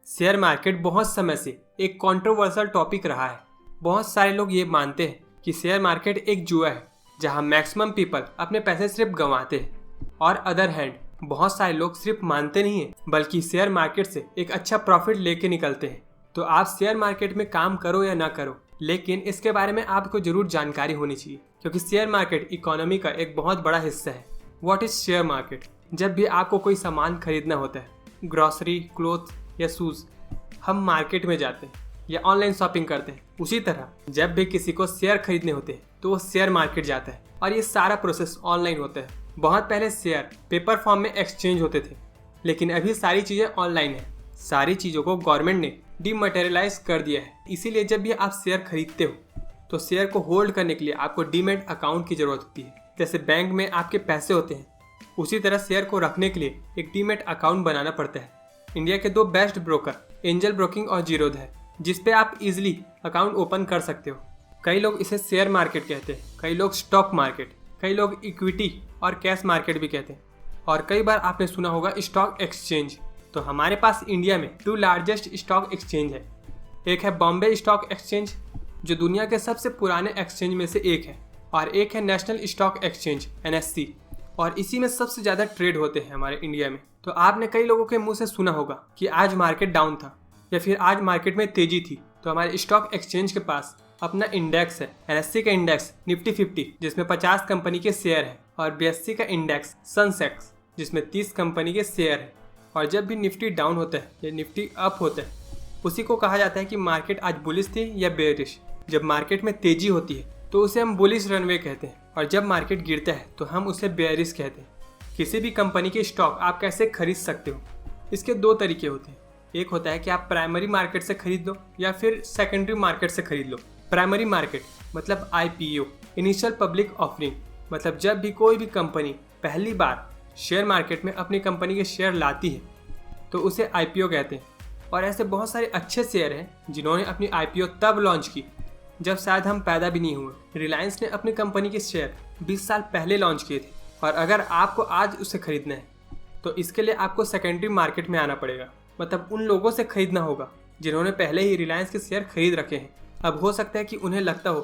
Share market बहुत समय से एक कंट्रोवर्शियल टॉपिक रहा है। बहुत सारे लोग ये मानते हैं कि शेयर मार्केट एक जुआ है जहां मैक्सिमम पीपल अपने पैसे सिर्फ गंवाते हैं, और अदर हैंड बहुत सारे लोग सिर्फ मानते नहीं हैं बल्कि शेयर मार्केट से एक अच्छा प्रॉफिट लेके निकलते हैं। तो आप शेयर मार्केट में काम करो या ना करो, लेकिन इसके बारे में आपको जरूर जानकारी होनी चाहिए, क्योंकि शेयर मार्केट इकोनॉमी का एक बहुत बड़ा हिस्सा है। What is share market? जब भी आपको कोई सामान खरीदना होता है, ग्रोसरी, क्लोथ या शूज, हम मार्केट में जाते हैं या ऑनलाइन शॉपिंग करते हैं। उसी तरह जब भी किसी को शेयर खरीदने होते हैं तो वो शेयर मार्केट जाता है, और ये सारा प्रोसेस ऑनलाइन होता है। बहुत पहले शेयर पेपर फॉर्म में एक्सचेंज होते थे, लेकिन अभी सारी चीज़ें ऑनलाइन है। सारी चीज़ों को गवर्नमेंट ने डीमटेरियलाइज कर दिया है। इसीलिए जब भी आप शेयर खरीदते हो तो शेयर को होल्ड करने के लिए आपको डीमैट अकाउंट की जरूरत होती है। जैसे बैंक में आपके पैसे होते हैं, उसी तरह शेयर को रखने के लिए एक डीमैट अकाउंट बनाना पड़ता है। इंडिया के 2 बेस्ट ब्रोकर एंजल ब्रोकिंग और जीरोधा है, जिस पे आप इजीली अकाउंट ओपन कर सकते हो। कई लोग इसे शेयर मार्केट कहते हैं, कई लोग स्टॉक मार्केट, कई लोग इक्विटी और कैश मार्केट भी कहते हैं, और कई बार आपने सुना होगा स्टॉक एक्सचेंज। तो हमारे पास इंडिया में 2 लार्जेस्ट स्टॉक एक्सचेंज है। एक है बॉम्बे स्टॉक एक्सचेंज, जो दुनिया के सबसे पुराने एक्सचेंज में से एक है, और एक है नेशनल स्टॉक एक्सचेंज NSE, और इसी में सबसे ज़्यादा ट्रेड होते हैं हमारे इंडिया में। तो आपने कई लोगों के मुंह से सुना होगा कि आज मार्केट डाउन था या फिर आज मार्केट में तेजी थी। तो हमारे स्टॉक एक्सचेंज के पास अपना इंडेक्स है, NSE का इंडेक्स निफ्टी 50, जिसमें 50 कंपनी के शेयर है, और BSE का इंडेक्स सेंसेक्स, जिसमें 30 कंपनी के शेयर है। और जब भी निफ्टी डाउन होता है या निफ्टी अप होता है, उसी को कहा जाता है कि मार्केट आज बुलिश थी या बेयरिश। जब मार्केट में तेजी होती है तो उसे हम बुलिश रनवे कहते हैं, और जब मार्केट गिरता है तो हम उसे बेयरिश कहते हैं। किसी भी कंपनी के स्टॉक आप कैसे खरीद सकते हो? इसके 2 तरीके होते हैं। एक होता है कि आप प्राइमरी मार्केट से खरीद लो या फिर सेकेंडरी मार्केट से खरीद लो। प्राइमरी मार्केट मतलब IPO, इनिशियल पब्लिक ऑफरिंग, मतलब जब भी कोई भी कंपनी पहली बार शेयर मार्केट में अपनी कंपनी के शेयर लाती है तो उसे IPO कहते हैं। और ऐसे बहुत सारे अच्छे शेयर हैं जिन्होंने अपनी IPO तब लॉन्च की जब शायद हम पैदा भी नहीं हुए। रिलायंस ने अपनी कंपनी के शेयर 20 साल पहले लॉन्च किए थे, और अगर आपको आज उसे खरीदना है तो इसके लिए आपको सेकेंडरी मार्केट में आना पड़ेगा। मतलब उन लोगों से खरीदना होगा जिन्होंने पहले ही रिलायंस के शेयर खरीद रखे हैं। अब हो सकता है कि उन्हें लगता हो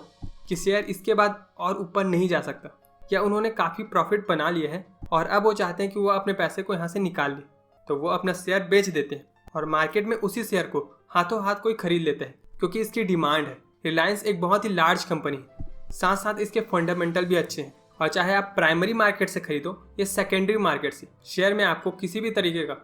कि शेयर इसके बाद और ऊपर नहीं जा सकता, या उन्होंने काफ़ी प्रॉफिट बना लिया है और अब वो चाहते हैं कि वो अपने पैसे को यहाँ से निकाल ले, तो वो अपना शेयर बेच देते हैं और मार्केट में उसी शेयर को हाथों हाथ कोई खरीद लेता है, क्योंकि इसकी डिमांड है। रिलायंस एक बहुत ही लार्ज कंपनी है, साथ साथ इसके फंडामेंटल भी अच्छे हैं, और चाहे आप प्राइमरी मार्केट से खरीदो या सेकेंडरी मार्केट से, शेयर में आपको किसी भी तरीके का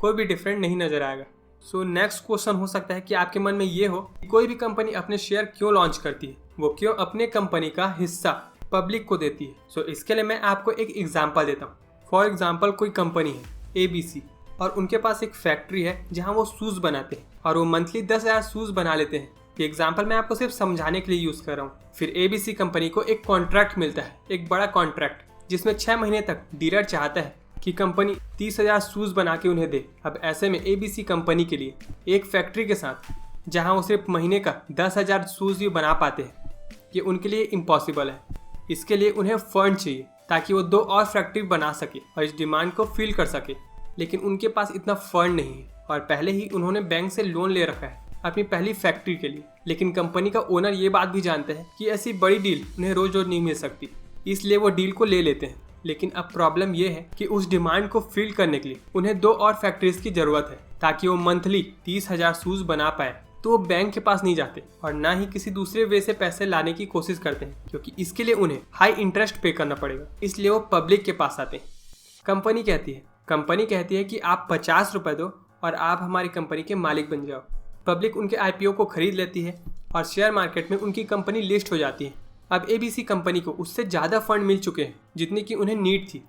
कोई भी डिफरेंट नहीं नजर आएगा। सो नेक्स्ट क्वेश्चन हो सकता है कि आपके मन में ये हो कि कोई भी कंपनी अपने शेयर क्यों लॉन्च करती है, वो क्यों अपने कंपनी का हिस्सा पब्लिक को देती है। सो इसके लिए मैं आपको एक एग्जांपल देता हूँ। फॉर एग्जांपल कोई कंपनी है ABC, और उनके पास एक फैक्ट्री है जहाँ वो शूज़ बनाते हैं, और वो मंथली 10,000 शूज़ बना लेते हैं। ये एग्जाम्पल मैं आपको सिर्फ समझाने के लिए यूज़ कर रहा हूँ। फिर ABC कंपनी को एक कॉन्ट्रैक्ट मिलता है, एक बड़ा कॉन्ट्रैक्ट, जिसमें 6 महीने तक डीलर चाहता है कि कंपनी 30,000 शूज़ बना के उन्हें दे। अब ऐसे में ABC कंपनी के लिए एक फैक्ट्री के साथ जहाँ वो सिर्फ महीने का 10,000 शूज़ भी बना पाते हैं, ये उनके लिए इम्पॉसिबल है। इसके लिए उन्हें फंड चाहिए ताकि वो 2 और फैक्ट्री बना सके और इस डिमांड को फिल कर सके, लेकिन उनके पास इतना फंड नहीं है, और पहले ही उन्होंने बैंक से लोन ले रखा है अपनी पहली फैक्ट्री के लिए। लेकिन कंपनी का ओनर ये बात भी जानते हैं कि ऐसी बड़ी डील उन्हें रोज रोज नहीं मिल सकती, इसलिए वो डील को ले लेते हैं। लेकिन अब प्रॉब्लम ये है कि उस डिमांड को फिल करने के लिए उन्हें 2 और फैक्ट्रीज की जरूरत है ताकि वो मंथली 30,000 शूज बना पाए। तो वो बैंक के पास नहीं जाते और ना ही किसी दूसरे वे से पैसे लाने की कोशिश करते हैं, क्योंकि इसके लिए उन्हें हाई इंटरेस्ट पे करना पड़ेगा। इसलिए वो पब्लिक के पास आते हैं। कंपनी कहती है कि आप 50 रुपए दो और आप हमारी कंपनी के मालिक बन जाओ। पब्लिक उनके IPO को खरीद लेती है और शेयर मार्केट में उनकी कंपनी लिस्ट हो जाती है। अब ABC कंपनी को उससे ज़्यादा फंड मिल चुके हैं जितनी कि उन्हें नीड थी,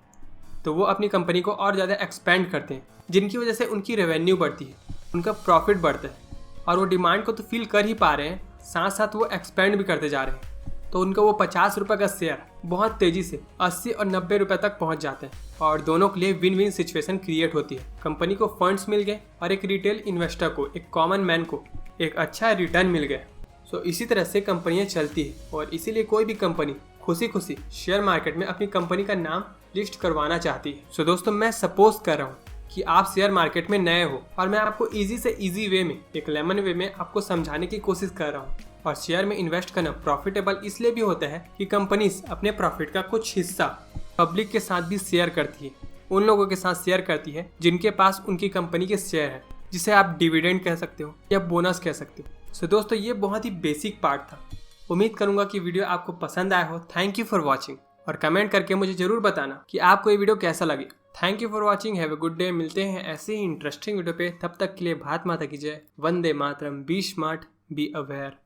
तो वो अपनी कंपनी को और ज़्यादा एक्सपेंड करते हैं, जिनकी वजह से उनकी रेवेन्यू बढ़ती है, उनका प्रॉफिट बढ़ता है, और वो डिमांड को तो फील कर ही पा रहे हैं, साथ साथ वो एक्सपेंड भी करते जा रहे हैं। तो उनका वो 50 रुपये का शेयर बहुत तेज़ी से 80 और 90 रुपये तक पहुंच जाते हैं, और दोनों के लिए विन विन सिचुएशन क्रिएट होती है। कंपनी को फंड्स मिल गए और एक रिटेल इन्वेस्टर को, एक कॉमन मैन को एक अच्छा रिटर्न मिल गया। सो इसी तरह से कंपनियां चलती है, और इसीलिए कोई भी कंपनी खुशी खुशी शेयर मार्केट में अपनी कंपनी का नाम लिस्ट करवाना चाहती है। सो दोस्तों, मैं सपोज कर रहा हूँ कि आप शेयर मार्केट में नए हो और मैं आपको इजी से इजी वे में, एक लेमन वे में आपको समझाने की कोशिश कर रहा हूँ। और शेयर में इन्वेस्ट करना प्रॉफिटेबल इसलिए भी होता है कि कंपनीज अपने प्रॉफिट का कुछ हिस्सा पब्लिक के साथ भी शेयर करती है, उन लोगों के साथ शेयर करती है जिनके पास उनकी कंपनी के शेयर है, जिसे आप डिविडेंड कह सकते हो या बोनस कह सकते हो। सो दोस्तों, ये बहुत ही बेसिक पार्ट था। उम्मीद करूंगा कि वीडियो आपको पसंद आया हो। थैंक यू फॉर वॉचिंग, और कमेंट करके मुझे जरूर बताना कि आपको ये वीडियो कैसा लगे। Thank you for watching, have a good day. मिलते हैं ऐसे ही इंटरेस्टिंग वीडियो पे, तब तक के लिए भारत माता की जय, Vande Mataram, B smart, be aware.